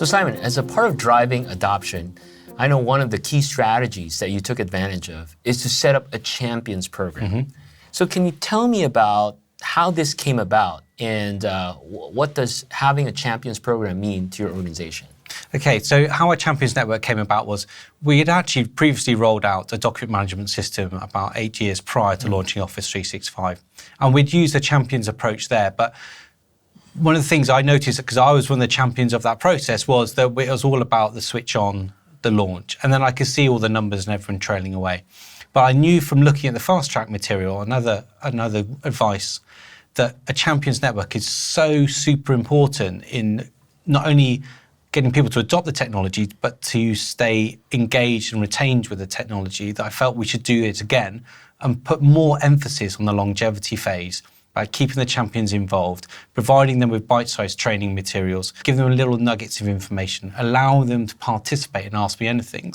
So Simon, as a part of driving adoption, I know one of the key strategies that you took advantage of is to set up a champions program. So can you tell me about how this came about and what does having a champions program mean to your organization? Okay, so how our Champions Network came about was we had actually previously rolled out a document management system about 8 years prior to launching Office 365. And we'd used a champions approach there. But one of the things I noticed, because I was one of the champions of that process, was that it was all about the switch on, the launch. And then I could see all the numbers and everyone trailing away. But I knew from looking at the fast track material, another advice, that a champions network is so super important in not only getting people to adopt the technology, but to stay engaged and retained with the technology, that I felt we should do it again and put more emphasis on the longevity phase by keeping the champions involved, providing them with bite-sized training materials, giving them little nuggets of information, allowing them to participate and ask me anything.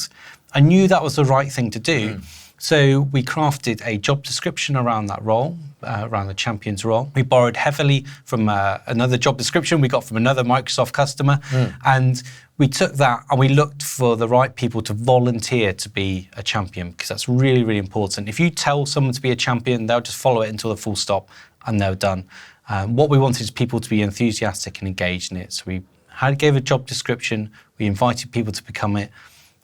I knew that was the right thing to do. So we crafted a job description around that role, around the champions role. We borrowed heavily from another job description we got from another Microsoft customer. And we took that and we looked for the right people to volunteer to be a champion, because that's really, really important. If you tell someone to be a champion, they'll just follow it until the full stop and they're done. What we wanted is people to be enthusiastic and engaged in it. So we gave a job description, we invited people to become it.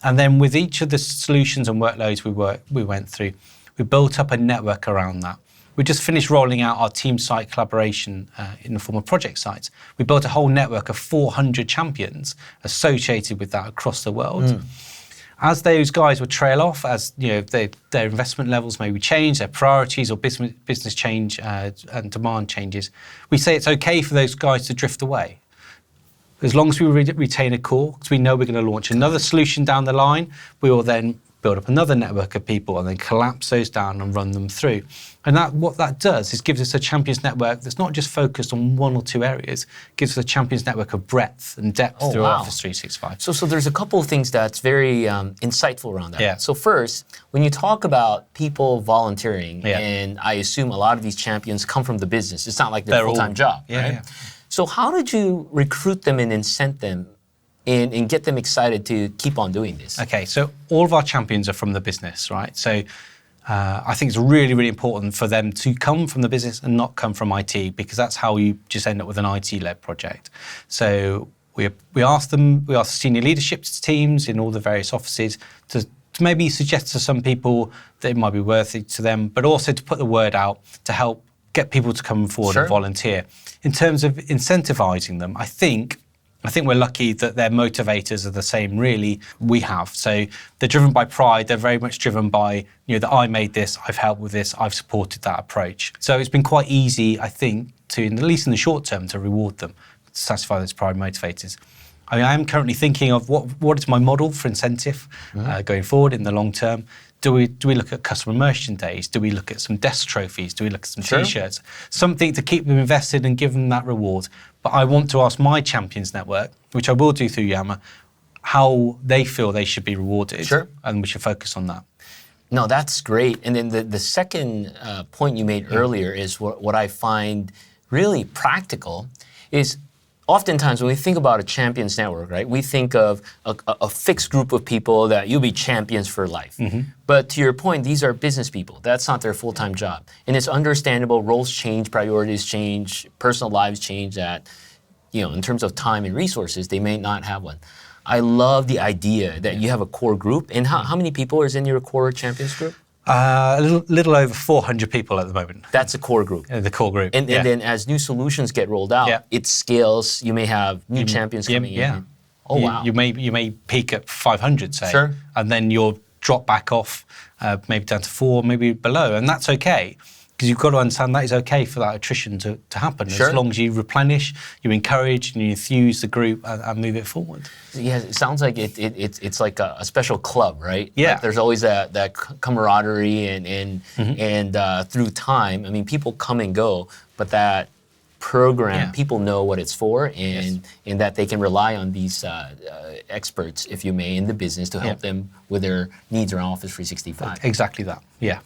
And then with each of the solutions and workloads we went through, we built up a network around that. We just finished rolling out our team site collaboration in the form of project sites. We built a whole network of 400 champions associated with that across the world. As those guys would trail off, as their investment levels maybe change, their priorities or business change and demand changes, we say it's okay for those guys to drift away. As long as we retain a core, because we know we're going to launch another solution down the line, we will then build up another network of people and then collapse those down and run them through. And what that does is gives us a champions network that's not just focused on one or two areas, it gives us a champions network of breadth and depth through Office 365. So there's a couple of things that's very insightful around that. Yeah. So first, when you talk about people volunteering, and I assume a lot of these champions come from the business, it's not like their full-time job, right? Yeah. So how did you recruit them and incent them and get them excited to keep on doing this? Okay, so all of our champions are from the business, right? So I think it's really, really important for them to come from the business and not come from IT, because that's how you just end up with an IT-led project. So we asked senior leadership teams in all the various offices to maybe suggest to some people that it might be worthy to them, but also to put the word out to help get people to come forward and volunteer. In terms of incentivizing them, I think we're lucky that their motivators are the same, really, we have. So they're driven by pride. They're very much driven by, that I made this, I've helped with this, I've supported that approach. So it's been quite easy, I think, to, at least in the short term, to reward them, to satisfy those pride motivators. I mean, I am currently thinking of what is my model for incentive going forward in the long term. Do we look at customer immersion days? Do we look at some desk trophies? Do we look at some T-shirts? Something to keep them invested and give them that reward. But I want to ask my champions network, which I will do through Yammer, how they feel they should be rewarded. And we should focus on that. No, that's great. And then the second point you made earlier is what I find really practical is oftentimes when we think about a champions network, right, we think of a fixed group of people that you'll be champions for life. But to your point, these are business people. That's not their full-time job. And it's understandable, roles change, priorities change, personal lives change, that, in terms of time and resources, they may not have one. I love the idea that you have a core group. And how many people is in your core champions group? A little over 400 people at the moment. That's a core group. The core group. And then as new solutions get rolled out, it scales. You may have new champions coming in. Oh, wow. You may peak at 500, say. And then you'll drop back off, maybe down to 4, maybe below. And that's okay, because you've got to understand that is okay for that attrition to happen. As long as you replenish, you encourage, and you enthuse the group and move it forward. Yeah, it sounds like it's like a special club, right? Yeah. Like there's always that camaraderie and through time, I mean, people come and go, but that program, people know what it's for, and that they can rely on these experts, if you may, in the business to help them with their needs around Office 365. Exactly that, yeah.